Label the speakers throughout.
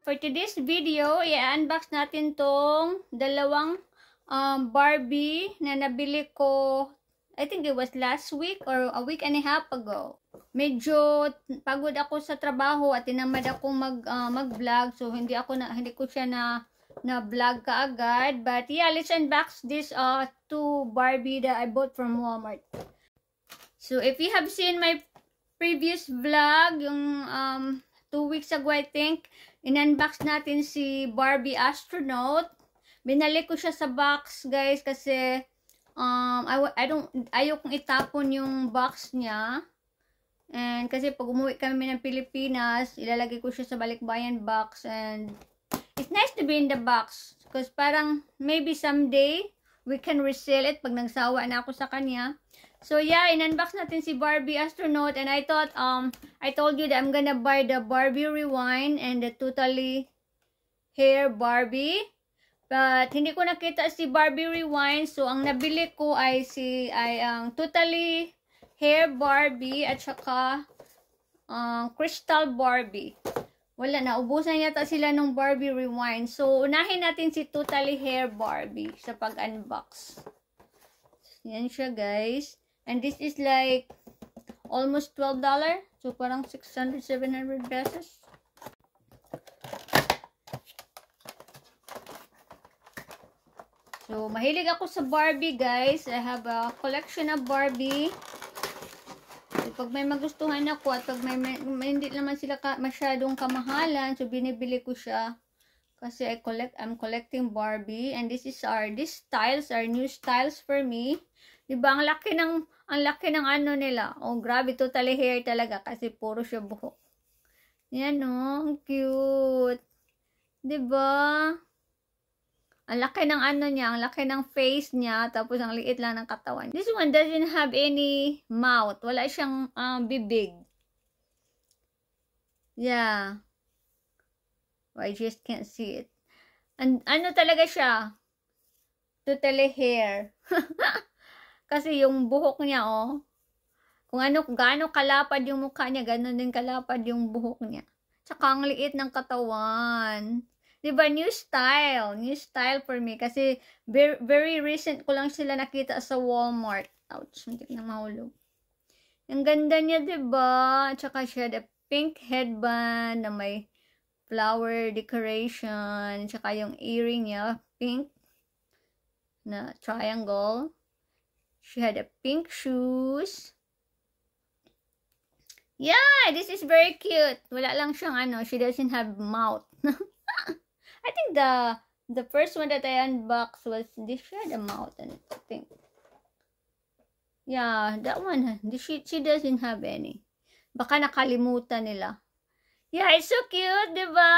Speaker 1: For today's video, i-unbox natin tong dalawang Barbie na nabili ko, I think it was last week or a week and a half ago. Medyo pagod ako sa trabaho at tinamad akong mag-vlog, so hindi ko siya na vlog kaagad. But yeah, let's unbox this two Barbie that I bought from Walmart. So if you have seen my previous vlog, yung 2 weeks ago I think, in-unbox natin si Barbie Astronaut. Binalik ko siya sa box, guys, kasi ayaw kong itapon yung box niya. And kasi pag umuwi kami ng Pilipinas, ilalagay ko siya sa balikbayan box, and it's nice to be in the box because parang maybe someday we can resell it pag nagsawa na ako sa kanya. So yeah, in-unbox natin si Barbie Astronaut, and I thought I told you that I'm gonna buy the Barbie Rewind and the Totally Hair Barbie. But hindi ko nakita si Barbie Rewind, so ang nabili ko ay ang Totally Hair Barbie at saka Crystal Barbie. Wala na, ubusan yata sila ng Barbie Rewind. So unahin natin si Totally Hair Barbie sa pag-unbox. Yan siya, guys. And this is like almost $12. So parang 600-700 pesos. So, mahilig ako sa Barbie, guys. I have a collection of Barbie. So, pag may magustuhan ako at pag may hindi naman sila masyadong kamahalan, so binibili ko siya. Kasi I'm collecting Barbie, and these styles are new styles for me. 'Di ba? Ang laki ng ano nila. Oh, grabe, Totally Hair talaga kasi puro siya buhok. Yan, oh, ang cute. 'Di ba? Ang laki ng ano niya, ang laki ng face niya, tapos ang liit lang ng katawan. This one doesn't have any mouth. Wala siyang bibig. Yeah. I just can't see it. And ano talaga siya? Totally hair. Kasi yung buhok niya, oh. Kung gaano kalapad yung mukha niya, gano'n din kalapad yung buhok niya. Tsaka ang liit ng katawan. Diba, new style for me, kasi very recent ko lang sila nakita sa Walmart. Ouch, hindi na mahulog. Ang ganda niya, diba? Tsaka siya the pink headband na may flower decoration, tsaka yung earring niya, pink na triangle. She had a pink shoes. Yeah, this is very cute. Wala lang siyang she doesn't have mouth. I think the first one that I unboxed was this. She had a mouth in it, I think. Yeah, that one. She doesn't have any. Baka nakalimutan nila. Yeah, it's so cute, diba?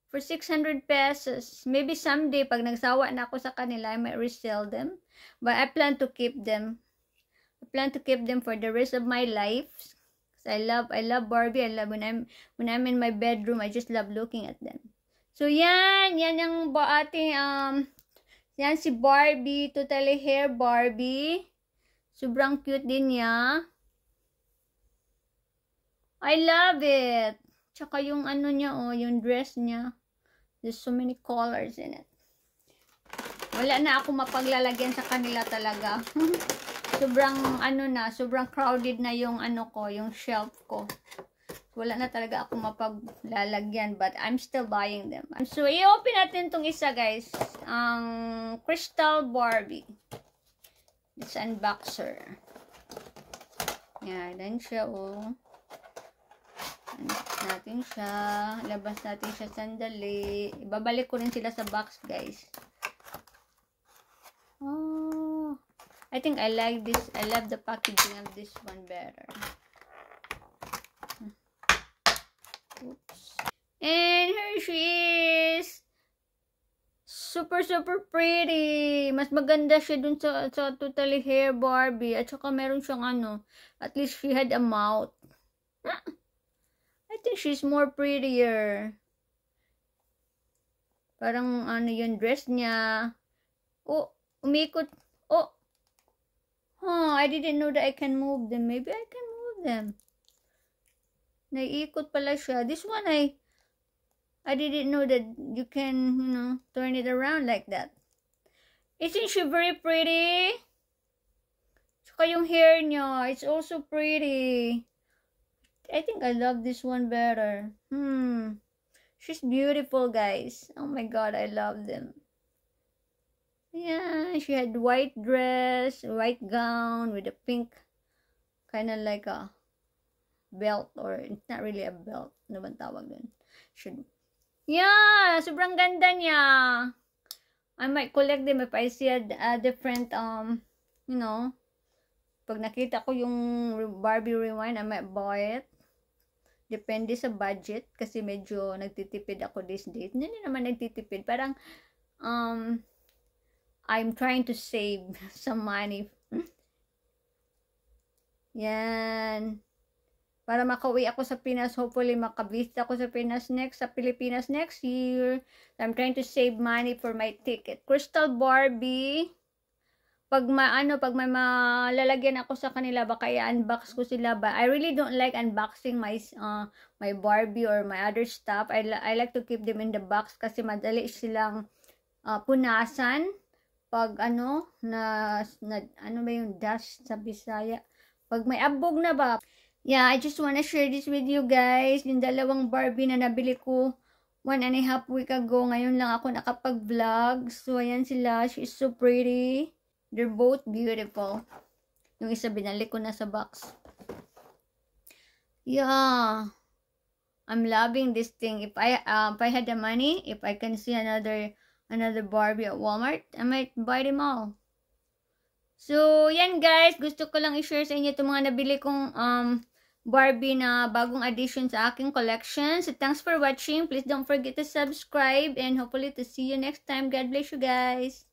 Speaker 1: For 600 pesos. Maybe someday, pag nagsawa na ako sa kanila, I might resell them. But I plan to keep them. I plan to keep them for the rest of my life. I love Barbie. I love when I'm in my bedroom, I just love looking at them. So yan yung ating yan si Barbie, Totally Hair Barbie. Sobrang cute din niya. I love it. Tsaka yung niya, oh, yung dress niya. There's so many colors in it. Wala na ako mapaglalagyan sa kanila talaga. Sobrang crowded na yung yung shelf ko. Wala na talaga ako mapaglalagyan, but I'm still buying them. So, i-open natin tong isa, guys. Ang Crystal Barbie. It's unboxer. Yan, dan siya, oh. Natin siya. Labas natin siya sandali. Ibabalik ko rin sila sa box, guys. Oh, I think I like this. I love the packaging of this one better. Oops. And here she is. Super pretty. Mas maganda siya dun sa Totally Hair Barbie. At saka meron siyang at least she had a mouth. I think she's more prettier. Parang yung dress niya. Oh, umikot. Oh. I didn't know that I can move them. Maybe I can move them. Naiikot pala siya. This one I didn't know that you can, you know, turn it around like that. Isn't she very pretty? Saka yung hair niya, it's also pretty. I think I love this one better. She's beautiful, guys. Oh my god, I love them. Yeah, she had white dress, white gown with a pink, kind of like a belt, or it's not really a belt. Ano bang tawag dun? Yeah, sobrang ganda niya. I might collect them if I see a different, you know, pag nakita ko yung Barbie Rewind, I might buy it. Depende sa budget, kasi medyo nagtitipid ako these days. Hindi naman nagtitipid. Parang, I'm trying to save some money. Yan. Para makauwi ako sa Pinas, hopefully makavisit ako sa Pilipinas next year. I'm trying to save money for my ticket. Crystal Barbie. Pag may malalagyan ako sa kanila, baka i-unbox ko sila. But I really don't like unboxing my Barbie or my other stuff. I like to keep them in the box kasi madali silang punasan. Pag ano ba yung dust sa Bisaya? Pag may abog na ba? Yeah, I just wanna share this with you guys. Yung dalawang Barbie na nabili ko 1.5 week ago. Ngayon lang ako nakapag-vlog. So, ayan sila. She's so pretty. They're both beautiful. Yung isa binalik ko na sa box. Yeah. I'm loving this thing. If I had the money, if I can see another Barbie at Walmart, I might buy them all. So, yan guys. Gusto ko lang i-share sa inyo itong mga nabili kong Barbie na bagong addition sa aking collection. So, thanks for watching. Please don't forget to subscribe and hopefully to see you next time. God bless you guys.